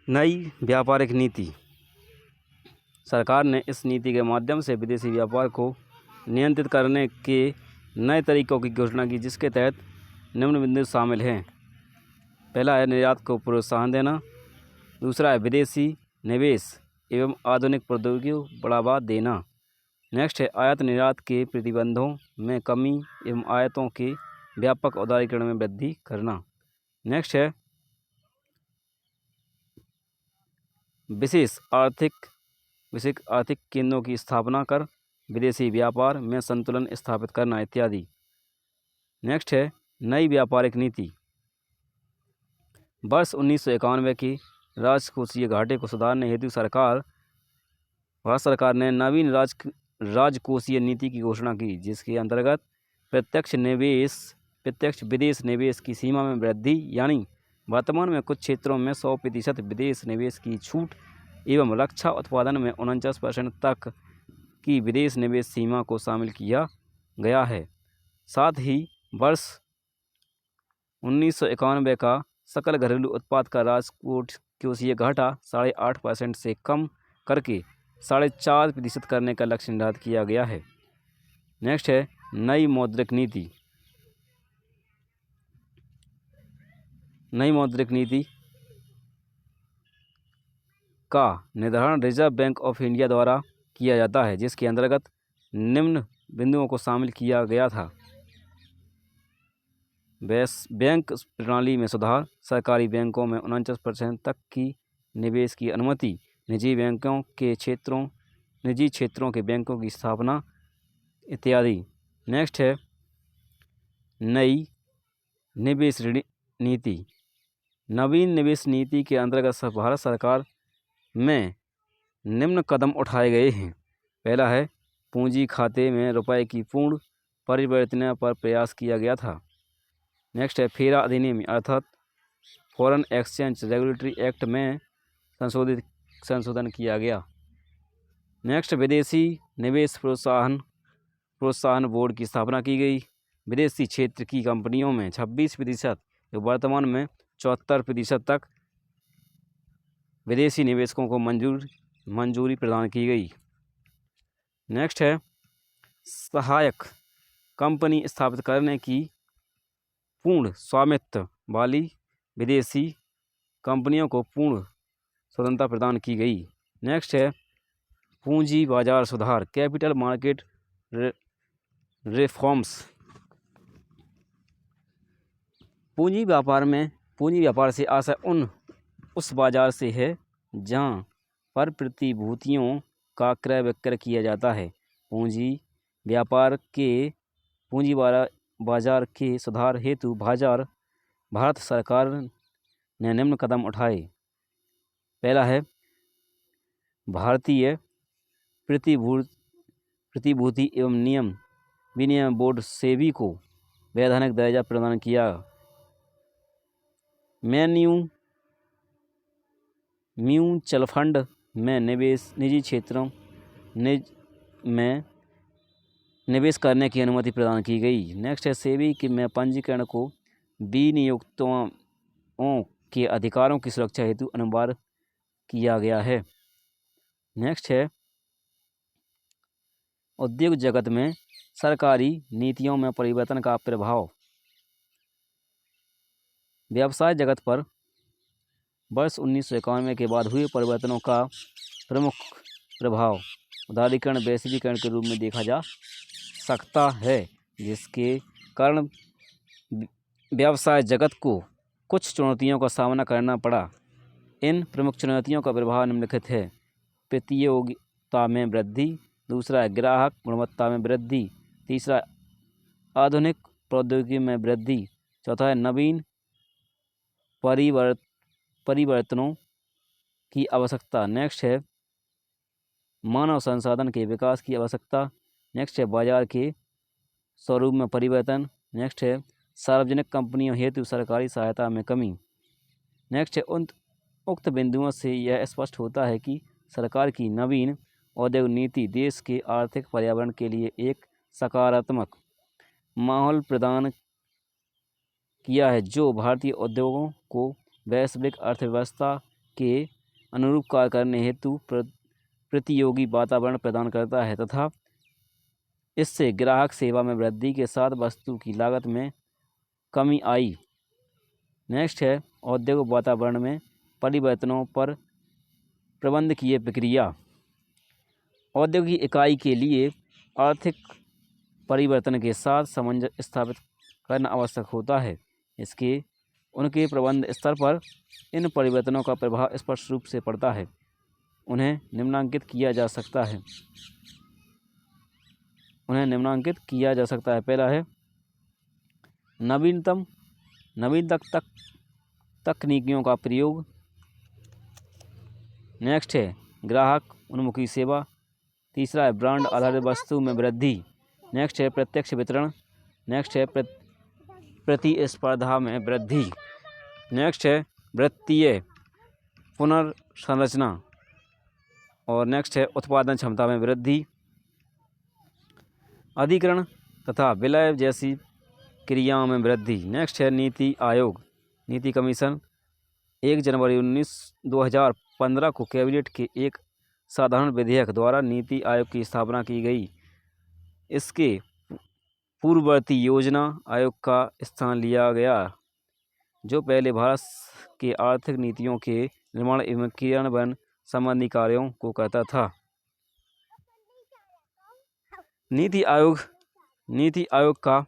नई व्यापारिक नीति। सरकार ने इस नीति के माध्यम से विदेशी व्यापार को नियंत्रित करने के नए तरीकों की घोषणा की, जिसके तहत निम्न बिंदु शामिल हैं। पहला है निर्यात को प्रोत्साहन देना। दूसरा है विदेशी निवेश एवं आधुनिक प्रौद्योगिकी को बढ़ावा देना। नेक्स्ट है आयात निर्यात के प्रतिबंधों में कमी एवं आयातों के व्यापक उदारीकरण में वृद्धि करना। नेक्स्ट है विशेष आर्थिक केंद्रों की स्थापना कर विदेशी व्यापार में संतुलन स्थापित करना इत्यादि। नेक्स्ट है नई व्यापारिक नीति। वर्ष 1991 की राजकोषीय घाटे को सुधारने हेतु भारत सरकार ने नवीन राजकोषीय नीति की घोषणा की, जिसके अंतर्गत प्रत्यक्ष विदेश निवेश की सीमा में वृद्धि, यानी वर्तमान में कुछ क्षेत्रों में 100% विदेश निवेश की छूट एवं रक्षा उत्पादन में 49% तक की विदेश निवेश सीमा को शामिल किया गया है। साथ ही वर्ष 1991 का सकल घरेलू उत्पाद का राजकोषीय घाटा 8.5% से कम करके 4.5% करने का लक्ष्य निर्धारित किया गया है। नेक्स्ट है नई मौद्रिक नीति। नई मौद्रिक नीति का निर्धारण रिजर्व बैंक ऑफ इंडिया द्वारा किया जाता है, जिसके अंतर्गत निम्न बिंदुओं को शामिल किया गया था। बैंक प्रणाली में सुधार, सरकारी बैंकों में 49% तक की निवेश की अनुमति, निजी क्षेत्रों के बैंकों की स्थापना इत्यादि। नेक्स्ट है नई निवेश नीति। नवीन निवेश नीति के अंतर्गत भारत सरकार में निम्न कदम उठाए गए हैं। पहला है पूंजी खाते में रुपए की पूर्ण परिवर्तन पर प्रयास किया गया था। नेक्स्ट है फेरा अधिनियम अर्थात फॉरेन एक्सचेंज रेगुलेटरी एक्ट में संशोधन किया गया। नेक्स्ट विदेशी निवेश प्रोत्साहन बोर्ड की स्थापना की गई। विदेशी क्षेत्र की कंपनियों में 26% वर्तमान में 74% तक विदेशी निवेशकों को मंजूरी प्रदान की गई। नेक्स्ट है सहायक कंपनी स्थापित करने की पूर्ण स्वामित्व वाली विदेशी कंपनियों को पूर्ण स्वतंत्रता प्रदान की गई। नेक्स्ट है पूंजी बाजार सुधार, कैपिटल मार्केट रिफॉर्म्स। पूंजी व्यापार से आशय उस बाजार से है जहां पर प्रतिभूतियों का क्रय विक्रय किया जाता है। पूंजी बाजार के सुधार हेतु भारत सरकार ने निम्न कदम उठाए। पहला है भारतीय प्रतिभूति एवं विनियम बोर्ड सेबी को वैधानिक दर्जा प्रदान किया। म्यूचुअल फंड में निजी क्षेत्रों में निवेश करने की अनुमति प्रदान की गई। नेक्स्ट है सेबी में पंजीकरण को विनियोक्ताओं के अधिकारों की सुरक्षा हेतु अनिवार्य किया गया है। नेक्स्ट है उद्योग जगत में सरकारी नीतियों में परिवर्तन का प्रभाव। व्यवसाय जगत पर वर्ष 1991 के बाद हुए परिवर्तनों का प्रमुख प्रभाव उदारीकरण वैश्वीकरण के रूप में देखा जा सकता है, जिसके कारण व्यवसाय जगत को कुछ चुनौतियों का सामना करना पड़ा। इन प्रमुख चुनौतियों का प्रभाव निम्नलिखित है। प्रतियोगिता में वृद्धि, दूसरा है ग्राहक गुणवत्ता में वृद्धि, तीसरा आधुनिक प्रौद्योगिकी में वृद्धि, चौथा है नवीन परिवर्तनों की आवश्यकता। नेक्स्ट है मानव संसाधन के विकास की आवश्यकता। नेक्स्ट है बाजार के स्वरूप में परिवर्तन। नेक्स्ट है सार्वजनिक कंपनियों हेतु सरकारी सहायता में कमी। नेक्स्ट है उक्त बिंदुओं से यह स्पष्ट होता है कि सरकार की नवीन औद्योगिक नीति देश के आर्थिक पर्यावरण के लिए एक सकारात्मक माहौल प्रदान किया है, जो भारतीय उद्योगों को वैश्विक अर्थव्यवस्था के अनुरूप कार्य करने हेतु प्रतियोगी वातावरण प्रदान करता है तथा इससे ग्राहक सेवा में वृद्धि के साथ वस्तु की लागत में कमी आई। नेक्स्ट है औद्योगिक वातावरण में परिवर्तनों पर प्रबंध की प्रक्रिया। औद्योगिक इकाई के लिए आर्थिक परिवर्तन के साथ सामंजस्य स्थापित करना आवश्यक होता है। उनके प्रबंध स्तर पर इन परिवर्तनों का प्रभाव स्पष्ट रूप से पड़ता है। उन्हें निम्नांकित किया जा सकता है। पहला है नवीनतम तकनीकियों का प्रयोग। नेक्स्ट है ग्राहक उन्मुखी सेवा। तीसरा है ब्रांड आधारित वस्तु में वृद्धि। नेक्स्ट है प्रत्यक्ष वितरण। नेक्स्ट है प्रतिस्पर्धा में वृद्धि। नेक्स्ट है वित्तीय पुनर्संरचना और नेक्स्ट है उत्पादन क्षमता में वृद्धि। अधिग्रहण तथा विलय जैसी क्रियाओं में वृद्धि। नेक्स्ट है नीति आयोग नीति कमीशन। 1 जनवरी 2015 को कैबिनेट के एक साधारण विधेयक द्वारा नीति आयोग की स्थापना की गई। इसके पूर्ववर्ती योजना आयोग का स्थान लिया गया जो पहले भारत के आर्थिक नीतियों के निर्माण एवं क्रियान्वयन संबंधी कार्यों को करता था। नीति आयोग का